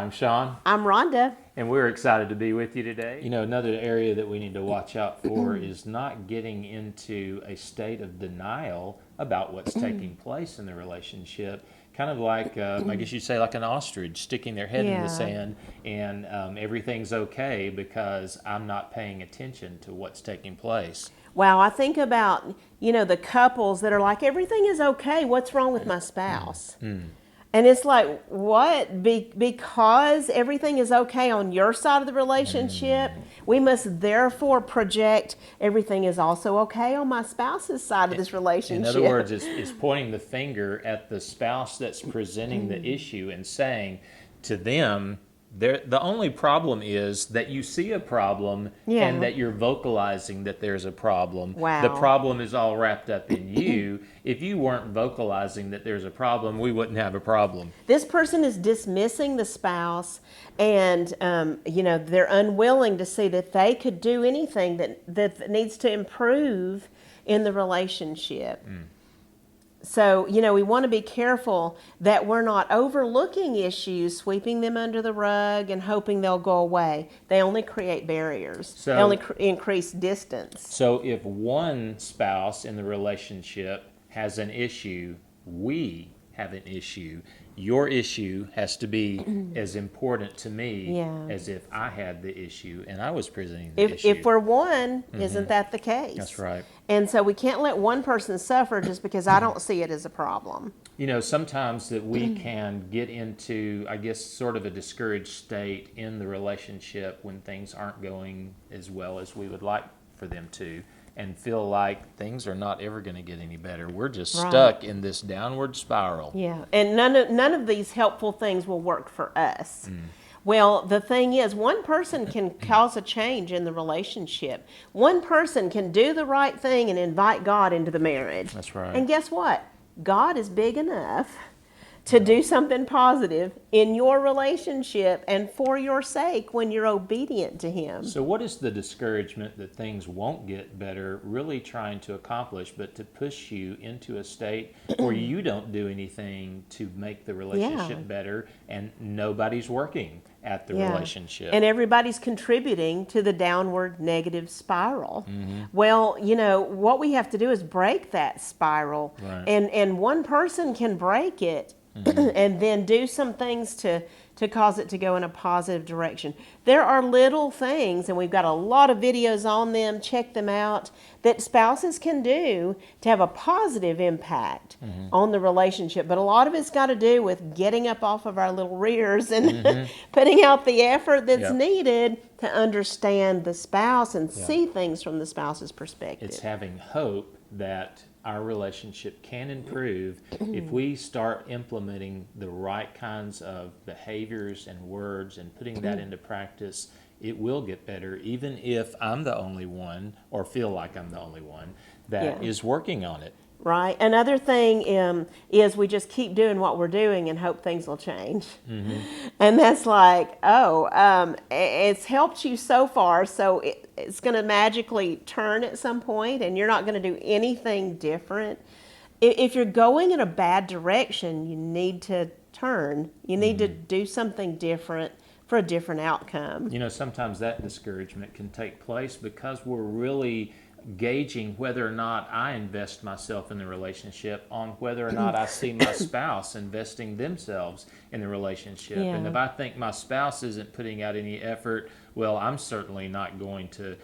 I'm Sean. I'm Rhonda. And we're excited to be with you today. You know, another area that we need to watch out for is not getting into a state of denial about what's taking place in the relationship. Kind of like, I guess you'd say like an ostrich sticking their head in the sand and everything's okay because I'm not paying attention to what's taking place. Wow, I think about, the couples that are like, everything is okay. What's wrong with my spouse? And it's like, what? Because everything is okay on your side of the relationship, we must therefore project everything is also okay on my spouse's side of this relationship. In other words, it's pointing the finger at the spouse that's presenting the issue and saying to them, the only problem is that you see a problem and that you're vocalizing that there's a problem. Wow. The problem is all wrapped up in you. If you weren't vocalizing that there's a problem, we wouldn't have a problem. This person is dismissing the spouse and, they're unwilling to see that they could do anything that needs to improve in the relationship. So, we want to be careful that we're not overlooking issues, sweeping them under the rug and hoping they'll go away. They only create barriers. They only increase distance. So if one spouse in the relationship has an issue, we have an issue. Your issue has to be as important to me as if I had the issue and I was presenting the issue. If we're one, isn't that the case? That's right. And so we can't let one person suffer just because I don't see it as a problem. Sometimes that we can get into, I guess, sort of a discouraged state in the relationship when things aren't going as well as we would like for them to, and feel like things are not ever going to get any better. We're just stuck in this downward spiral. Yeah, and none of these helpful things will work for us. Well, the thing is, one person can cause a change in the relationship. One person can do the right thing and invite God into the marriage. That's right. And guess what? God is big enough to do something positive in your relationship and for your sake when you're obedient to Him. So what is the discouragement that things won't get better really trying to accomplish, but to push you into a state where you don't do anything to make the relationship better and nobody's working at the relationship? And everybody's contributing to the downward negative spiral. Well, what we have to do is break that spiral. Right. And one person can break it and then do some things to cause it to go in a positive direction. There are little things, and we've got a lot of videos on them, check them out, that spouses can do to have a positive impact on the relationship. But a lot of it's got to do with getting up off of our little rears and putting out the effort that's needed to understand the spouse and see things from the spouse's perspective. It's having hope that our relationship can improve if we start implementing the right kinds of behaviors and words and putting that into practice. It will get better, even if I'm the only one or feel like I'm the only one that is working on it. Right. Another thing is we just keep doing what we're doing and hope things will change. And that's like, it's helped you so far, so it's going to magically turn at some point and you're not going to do anything different. If you're going in a bad direction, you need to turn. You need to do something different for a different outcome. Sometimes that discouragement can take place because we're really gauging whether or not I invest myself in the relationship on whether or not I see my spouse investing themselves in the relationship. And if I think my spouse isn't putting out any effort, well, I'm certainly not going to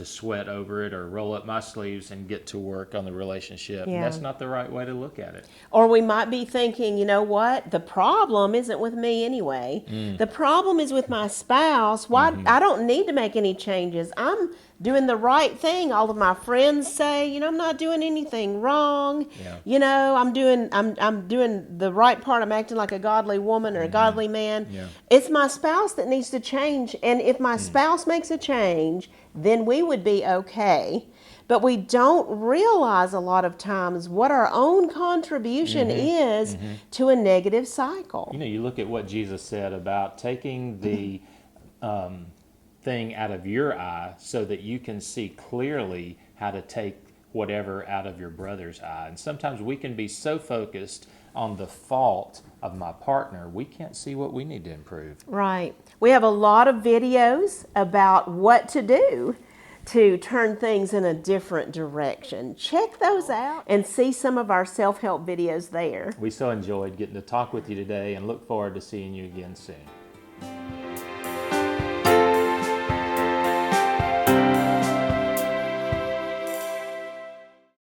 sweat over it or roll up my sleeves and get to work on the relationship. And that's not the right way to look at it. Or we might be thinking, you know what? The problem isn't with me anyway. The problem is with my spouse. Why? I don't need to make any changes. I'm doing the right thing. All of my friends say, I'm not doing anything wrong. I'm doing the right part. I'm acting like a godly woman or a godly man. It's my spouse that needs to change. And if my spouse makes a change, then we would be okay. But we don't realize a lot of times what our own contribution is to a negative cycle. You look at what Jesus said about taking the thing out of your eye so that you can see clearly how to take whatever out of your brother's eye. And sometimes we can be so focused on the fault of my partner, we can't see what we need to improve. Right. We have a lot of videos about what to do to turn things in a different direction. Check those out and see some of our self-help videos there. We so enjoyed getting to talk with you today and look forward to seeing you again soon.